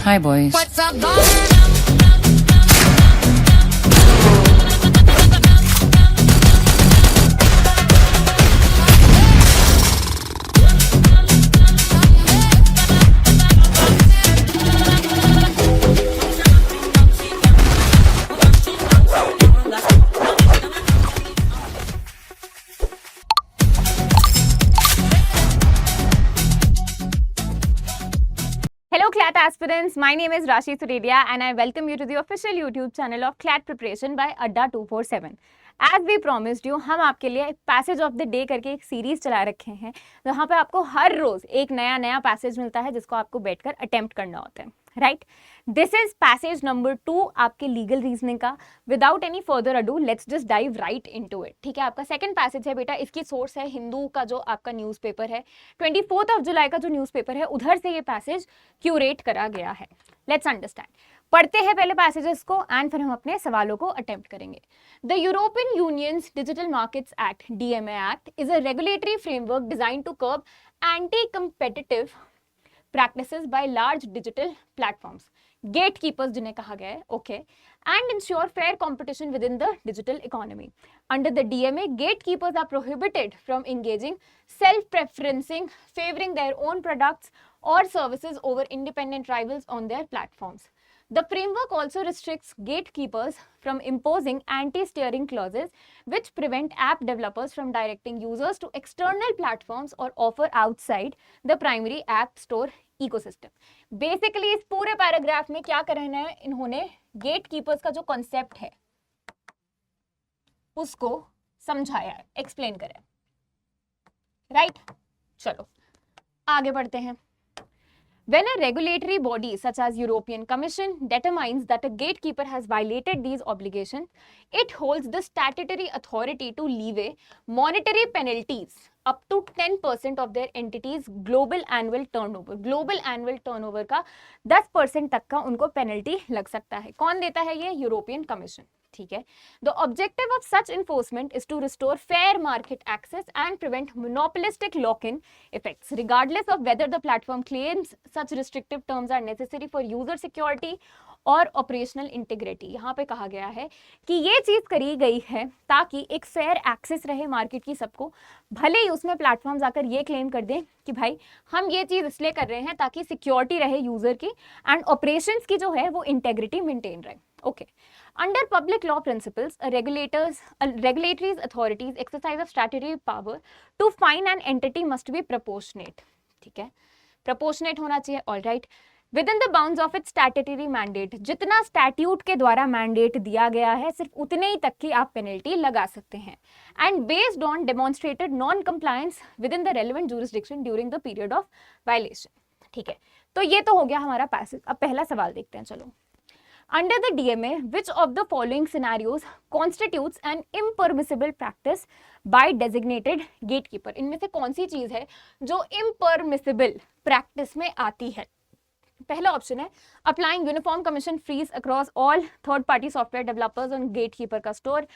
Hi, boys. What's up, boy? Hello CLAT aspirants, my name is Rashi Suredia and I welcome you to the official YouTube channel of CLAT Preparation by Adda 247. As we promised you, हम आपके लिए passage of the day करके एक series चला रखे हैं जहाँ पे आपको हर रोज एक नया पैसेज मिलता है जिसको आपको बैठकर अटेम्प्ट करना होता है, right? This is passage number 2 आपके लीगल रीजनिंग का. Without any further ado let's just dive right into it. ठीक है, आपका सेकंड पैसेज है बेटा. इसकी सोर्स है हिंदू का जो आपका न्यूज़पेपर है, 24 जुलाई का जो न्यूज़पेपर है उधर से ये पैसेज क्यूरेट करा गया है. Let's understand. पढ़ते हैं पहले पैसेजेस को एंड फिर हम अपने सवालों को अटेम्प्ट करेंगे. The European Union's digital markets act DMA act is a regulatory framework design to curb anti competitive practices by large digital platforms, gatekeepers जिन्हें कहा गया है, okay, and ensure fair competition within the digital economy. Under the DMA, gatekeepers are prohibited from engaging self-preferencing, favoring their own products or services over independent rivals on their platforms. The framework also restricts gatekeepers from imposing anti-steering clauses which prevent app developers from directing users to external platforms or offer outside the primary app store ecosystem. Basically इस पूरे paragraph में क्या करना है, इन्होंने gatekeepers का जो concept है उसको समझाया है, एक्सप्लेन करा है, राइट? चलो आगे बढ़ते हैं. When a regulatory body such as European Commission determines that a gatekeeper has violated these obligations, it holds the statutory authority to levy monetary penalties up to 10% of their entity's global annual turnover. Global annual turnover का 10% तक का उनको penalty लग सकता है. कौन देता है ये? European commission. ठीक है. The objective of such enforcement is to restore fair market access and prevent monopolistic lock-in effects, regardless of whether the platform claims such restrictive terms are necessary for user security और operational integrity. यहाँ पे कहा गया है कि ये चीज़ करी गई है ताकि एक फेयर एक्सेस रहे मार्केट की सबको, भले ही उसमें प्लेटफॉर्म्स आकर ये क्लेम कर दें कि भाई हम ये चीज़ इसलिए कर रहे हैं ताकि सिक्योरिटी रहे यूज़र की एंड ऑपरेशंस की जो है वो इंटेग्रिटी मेंटेन रहे. Okay. Under public law principles, regulatory authorities exercise of statutory power to fine an entity must be proportionate. ठीक है, proportionate होना चाहिए. All right. Within the bounds of its statutory mandate, जितना स्टैट्यूट के द्वारा mandate दिया गया है सिर्फ उतने ही तक की आप पेनल्टी लगा सकते हैं. And based on demonstrated non-compliance within the relevant jurisdiction during the period of violation. ठीक है, तो ये तो हो गया हमारा पैसेज. अब पहला सवाल देखते हैं. चलो. Under the DMA, which of the following scenarios constitutes an impermissible practice by designated gatekeeper? इनमें से कौन सी चीज है जो impermissible practice में आती है? पहला ऑप्शन है applying uniform commission fees across all third party software developers on gatekeeper का store,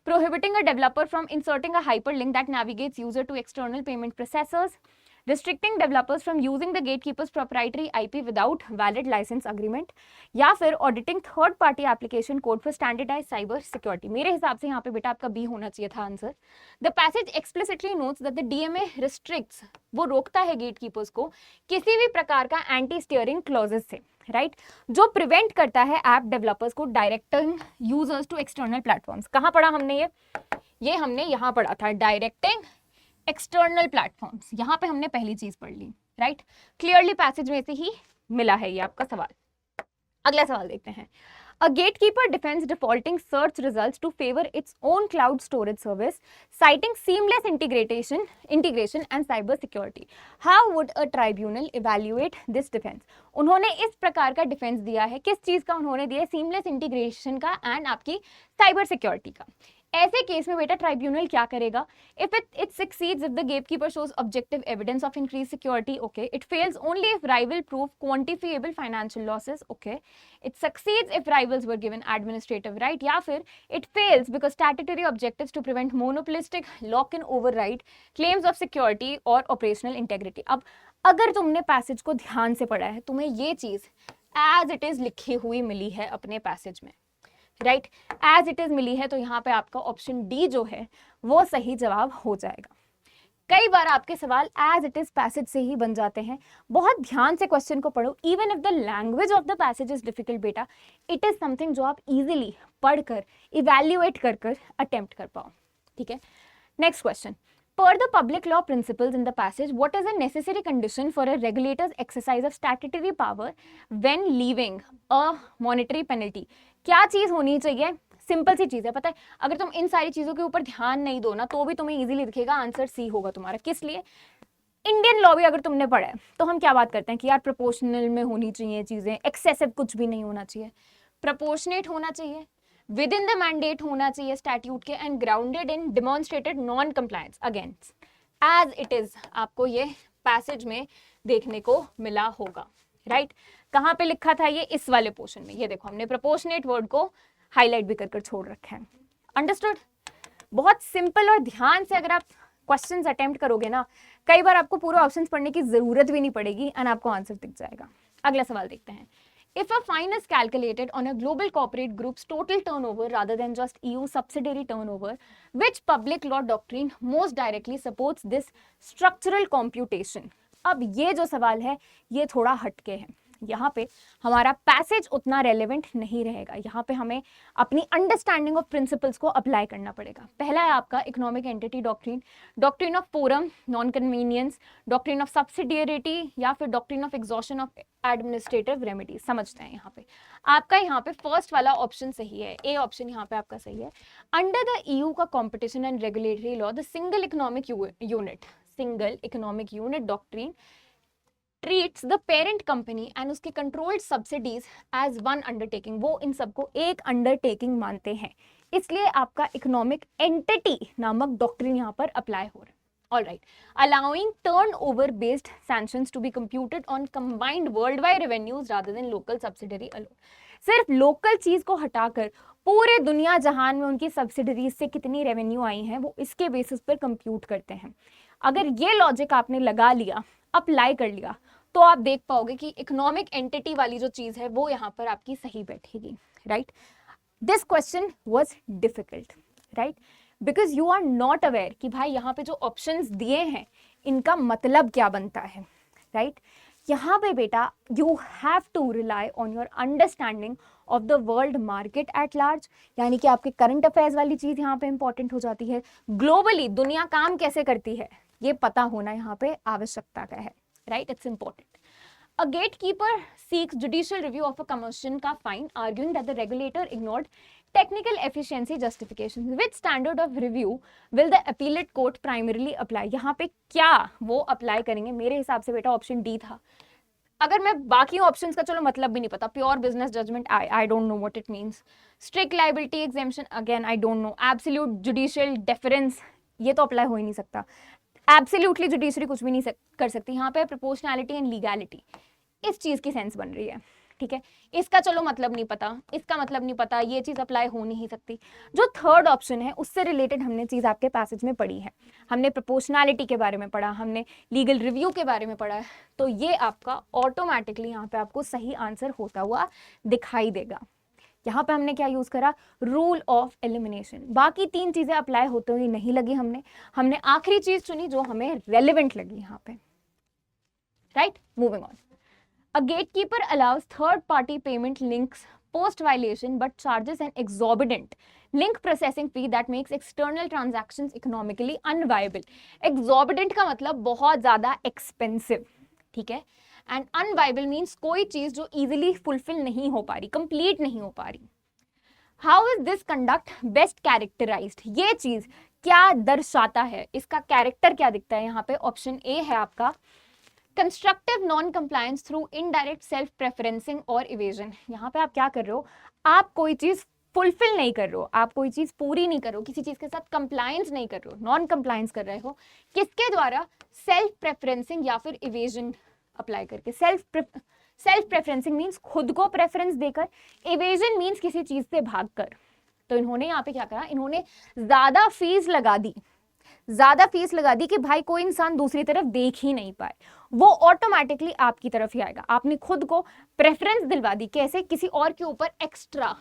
prohibiting a developer from inserting a hyperlink that navigates user to external payment processors, restricting developers from using the gatekeeper's proprietary IP without valid license agreement, या फिर auditing third party application code for standardized cyber security. मेरे हिसाब से यहाँ पे बेटा आपका B होना चाहिए था answer. The passage explicitly notes that the DMA restricts, वो रोकता है gatekeepers को किसी भी प्रकार का एंटी स्टीयरिंग क्लॉजेस से, राइट? जो प्रिवेंट करता है ऐप डेवलपर्स को directing users to external platforms. कहाँ पढ़ा हमने ये हमने यहाँ पढ़ा था, डायरेक्टिंग एक्सटर्नल प्लेटफॉर्म्स. यहाँ पे हमने पहली चीज पढ़ ली, राइट? क्लियरली पैसेज में से ही मिला है ये आपका सवाल. अगला सवाल देखते हैं. A gatekeeper defends defaulting search results to favor its own cloud storage service, citing seamless integration and cyber security. How would a tribunal evaluate this defense? उन्होंने इस प्रकार का डिफेंस दिया है. किस चीज का उन्होंने दिया है? सीमलेस इंटीग्रेशन का एंड आपकी साइबर सिक्योरिटी का. ऐसे केस में बेटा ट्राइब्यूनल क्या करेगा? If it succeeds if the gatekeeper shows objective evidence of increase security, okay. It fails only if rival prove quantifiable financial losses, okay. It succeeds if rivals were given administrative right, या फिर it fails because statutory objectives to prevent monopolistic lock in override claims of security और operational integrity. अब अगर तुमने passage को ध्यान से पढ़ा है, तुम्हें ये चीज एज इट इज लिखी हुई मिली है अपने पैसेज में, राइट, एज इट इज मिली है, तो यहाँ पे आपका ऑप्शन डी जो है वो सही जवाब हो जाएगा। कई बार आपके सवाल एज इट इज पैसेज से ही बन जाते हैं, बहुत ध्यान से क्वेश्चन को पढ़ो। Even if the language of the passage is difficult बेटा, इट इज समथिंग जो आप इजीली पढ़कर इवैल्यूएट कर कर अटेम्प्ट कर पाओ, ठीक है। Next question, per the public law principles in the passage, what is a necessary condition for a regulator's exercise of statutory power when levying a monetary penalty? क्या चीज होनी चाहिए? सिंपल सी चीज है, पता है, अगर तुम इन सारी चीजों के ऊपर ध्यान नहीं दो ना तो भी तुम्हें इजीली दिखेगा, आंसर सी होगा तुम्हारा। किस लिए? इंडियन लॉ भी अगर तुमने पढ़ा है तो हम क्या बात करते हैं कि यार प्रोपोर्शनल में होनी चाहिए चीजें, एक्सेसिव कुछ भी नहीं होना चाहिए, प्रोपोर्शनेट होना चाहिए, विद इन द मैंडेट होना चाहिए स्टैट्यूट के, and grounded in demonstrated non compliance against as it is. आपको ये पैसेज में देखने को मिला होगा, राइट। कहाँ पे लिखा था ये? इस वाले पोर्शन में। ये देखो हमने प्रोपोर्शनेट वर्ड को हाईलाइट भी कर छोड़ रखा है। अंडरस्टूड? बहुत सिंपल, और ध्यान से अगर आप क्वेश्चंस अटेम्प्ट करोगे ना, कई बार आपको पूरे ऑप्शंस पढ़ने की जरूरत भी नहीं पड़ेगी एंड आपको आंसर दिख जाएगा। अगला सवाल देखते हैं। If a fine is calculated on a global corporate group's total turnover rather than just EU subsidiary turnover, which public law doctrine most directly supports this structural computation? अब ये जो सवाल है ये थोड़ा हटके है, यहाँ पे हमारा पैसेज उतना रेलेवेंट नहीं रहेगा, यहाँ पे हमें अपनी अंडरस्टैंडिंग ऑफ प्रिंसिपल्स को अप्लाई करना पड़ेगा। पहला है आपका economic entity doctrine, doctrine of forum non convenience, doctrine of subsidiarity, या फिर doctrine of exhaustion of administrative remedy. समझते हैं यहाँ पे आपका, यहाँ पे फर्स्ट वाला ऑप्शन सही है, ए ऑप्शन यहाँ पे आपका सही है। अंडर द EU का competition and regulatory law, the single economic unit doctrine treats the parent company and उसके controlled subsidies as one undertaking। वो इन सबको एक undertaking मानते हैं, इसलिए आपका इकोनॉमिक एंटिटी नामक डॉक्ट्रिन यहाँ पर अप्लाई हो रहा है। All right, allowing turnover based sanctions to be computed on combined worldwide revenues rather than local subsidiary alone। सिर्फ लोकल चीज को हटाकर पूरे दुनिया जहान में उनकी सब्सिडरीज से कितनी रेवेन्यू आई है वो इसके बेसिस पर कंप्यूट करते हैं। अगर ये लॉजिक आपने लगा लिया, अप्लाई कर लिया, तो आप देख पाओगे कि इकोनॉमिक एंटिटी वाली जो चीज है वो यहाँ पर आपकी सही बैठेगी, right. This question was difficult, right, because you are not aware कि भाई यहाँ पे जो ऑप्शंस दिए हैं इनका मतलब क्या बनता है, राइट। यहाँ पे बेटा you have to rely on your understanding of the world market at large, यानी कि आपके करंट अफेयर्स वाली चीज यहाँ पे इंपॉर्टेंट हो जाती है। ग्लोबली दुनिया काम कैसे करती है ये पता होना यहाँ पे आवश्यकता का है, right, it's important. A gatekeeper seeks judicial review of a commission का fine, arguing that the regulator ignored technical efficiency justifications. Which standard of review will the appellate court primarily apply? यहाँ पे क्या वो अप्लाई करेंगे? मेरे हिसाब से बेटा ऑप्शन डी था। अगर मैं बाकी ऑप्शंस का चलो मतलब भी नहीं पता, pure business judgement I don't know what it means, strict liability exemption again I don't know, absolute judicial deference ये तो अप्लाई हो ही नहीं सकता, एब्सोल्युटली जुडिशरी कुछ भी नहीं कर सकती। यहाँ पे प्रोपोर्शनैलिटी एंड लीगैलिटी इस चीज की सेंस बन रही है, ठीक है। इसका चलो मतलब नहीं पता, इसका मतलब नहीं पता, ये चीज अप्लाई हो नहीं सकती। जो थर्ड ऑप्शन है उससे रिलेटेड हमने चीज आपके पैसेज में पढ़ी है, हमने प्रोपोर्शनैलिटी के बारे में पढ़ा, हमने लीगल रिव्यू के बारे में पढ़ा है, तो ये आपका ऑटोमेटिकली यहाँ पे आपको सही आंसर होता हुआ दिखाई देगा। यहाँ पे हमने क्या यूज करा? Rule of elimination. बाकी तीन चीजें अप्लाई होते हुए नहीं लगी, हमने आखिरी चीज चुनी जो हमें रेलेवेंट लगी यहाँ पे, right. Moving on, a gatekeeper allows third party payment links post violation but charges an exorbitant link processing fee that makes external transactions economically unviable। exorbitant का मतलब बहुत ज्यादा expensive, ठीक है, एंड अनवाइबल मीन्स कोई चीज जो इजीली फुलफिल नहीं हो पा रही, कंप्लीट नहीं हो पा रही। How is this conduct best characterised? ये चीज क्या दर्शाता है, इसका कैरेक्टर क्या दिखता है? यहाँ पे ऑप्शन ए है आपका constructive non compliance through indirect self preferencing और इवेजन। यहाँ पे आप क्या कर रहे हो? आप कोई चीज फुलफिल नहीं कर रहे हो, आप कोई चीज पूरी नहीं कर रहे हो, किसी चीज के साथ कंप्लायंस नहीं कर रहे हो, नॉन कंप्लायंस कर रहे हो, किसके द्वारा? सेल्फ प्रेफरेंसिंग या फिर इवेजन अप्लाई करके। सेल्फ प्रेफरेंसिंग मींस खुद को प्रेफरेंस देकर, इवेजन मींस किसी चीज से भागकर। तो इन्होंने यहाँ पे क्या करा? इन्होंने ज्यादा फीस लगा दी, ज्यादा फीस लगा दी कि भाई कोई इंसान दूसरी तरफ देख ही नहीं पाए, वो ऑटोमेटिकली आपकी तरफ ही आएगा। आपने खुद को प्रेफरेंस दिलवा दी कैसे, किसी और के ऊपर एक्स्ट्रा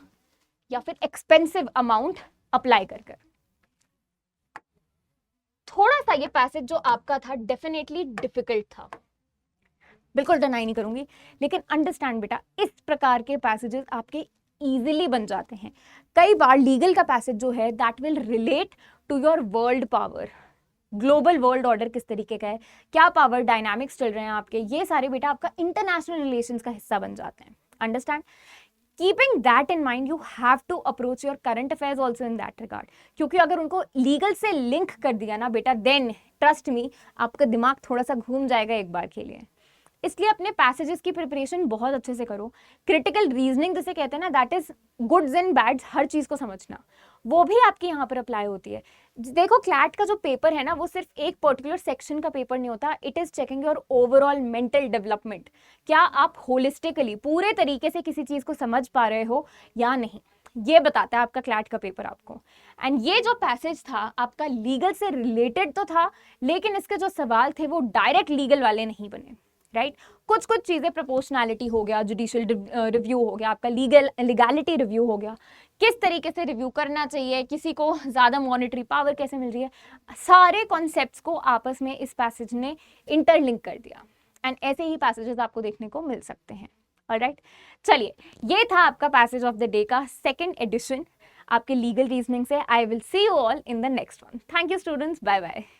या फिर एक्सपेंसिव अमाउंट अप्लाई कर कर। थोड़ा सा ये पैसेज जो आपका था डेफिनेटली डिफिकल्ट था, बिल्कुल डिनाई नहीं करूंगी, लेकिन अंडरस्टैंड बेटा, इस प्रकार के पैसेजेस आपके इजीली बन जाते हैं। कई बार लीगल का पैसेज जो है that will relate to your world power, global world order किस तरीके का है, क्या पावर डायनामिक्स चल रहे हैं आपके, ये सारे बेटा आपका इंटरनेशनल रिलेशंस का हिस्सा बन जाते हैं। Understand? Keeping that in mind, you have to approach your current affairs also in that regard, क्योंकि अगर उनको लीगल से लिंक कर दिया ना बेटा, देन ट्रस्ट मी आपका दिमाग थोड़ा सा घूम जाएगा एक बार के लिए। इसलिए अपने पैसेजेस की प्रिपरेशन बहुत अच्छे से करो। क्रिटिकल रीजनिंग जिसे कहते हैं ना, that is goods and bads, हर चीज़ को समझना, वो भी आपके यहाँ पर अप्लाई होती है। देखो क्लैट का जो पेपर है ना, वो सिर्फ एक पर्टिकुलर सेक्शन का पेपर नहीं होता, it is checking your overall mental development. क्या आप होलिस्टिकली पूरे तरीके से किसी चीज़ को समझ पा रहे हो या नहीं, ये बताता है आपका क्लैट का पेपर आपको। एंड ये जो पैसेज था आपका लीगल से रिलेटेड तो था, लेकिन इसके जो सवाल थे वो डायरेक्ट लीगल वाले नहीं बने, राइट? कुछ कुछ चीज़ें, प्रोपोर्शनैलिटी हो गया, जुडिशियल रिव्यू हो गया, आपका लीगैलिटी रिव्यू हो गया, किस तरीके से रिव्यू करना चाहिए, किसी को ज़्यादा मॉनिटरी पावर कैसे मिल रही है, सारे कॉन्सेप्ट्स को आपस में इस पैसेज ने इंटरलिंक कर दिया। एंड ऐसे ही पैसेजेस आपको देखने को मिल सकते हैं। ऑलराइट, चलिए ये था आपका पैसेज ऑफ द डे का सेकेंड एडिशन आपके लीगल रीजनिंग से। I will see you all in the next one. Thank you students, bye bye.